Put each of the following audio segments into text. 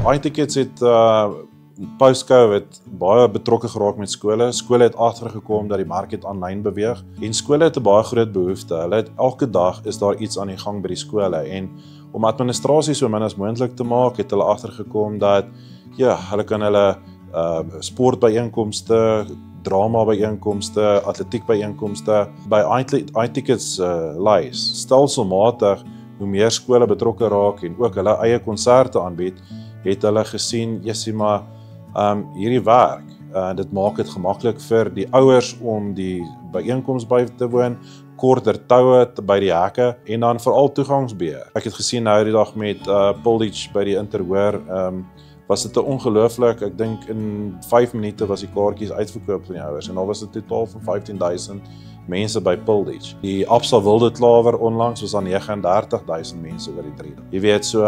iTickets het post-COVID baie betrokke geraak met skole. Skole het agtergekom dat die mark het aanlyn beweeg en skole het 'n baie groot behoefte. Hulle het elke dag is daar iets aan die gang by die skole en om administrasie so min as moontlik te maak, het hulle agtergekom dat hulle kan hulle sportbyeenkomste, drama byeenkomste, atletiek byeenkomste by iTickets lys. Stelselmatig hoe meer skole betrokke raak en ook hulle eie konserte aanbied, het hulle gesien, maar hierdie werk, dit maak dit gemaklik vir die ouers om die byeenkoms by te woon, korter toue by die hekke en dan veral toegangsbeheer. Ek het gesien nou die dag met Pulditch by die Interhoor, was dit 'n ongelooflik, ek dink in 5 minute was die kaartjies uitverkoop van die ouers en daar was 'n totaal van 15,000 mense by Pulditch. Die Absa Wilde Klawer onlangs was aan 39,000 mense oor die 3 dae. Jy weet, so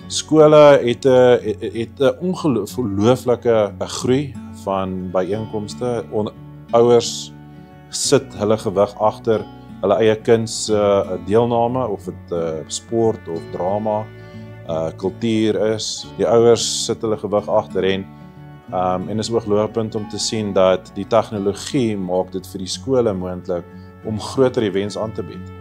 skole het 'n ongelooflike groei van byeenkomste. Ouers sit hulle gewig agter hulle eie kinds deelname, of dit sport of drama, kultuur is. Die ouers sit hulle gewig agter en is ook 'n hoogtepunt om te sien dat die tegnologie maak dit vir die skole moontlik om groter events aan te bied.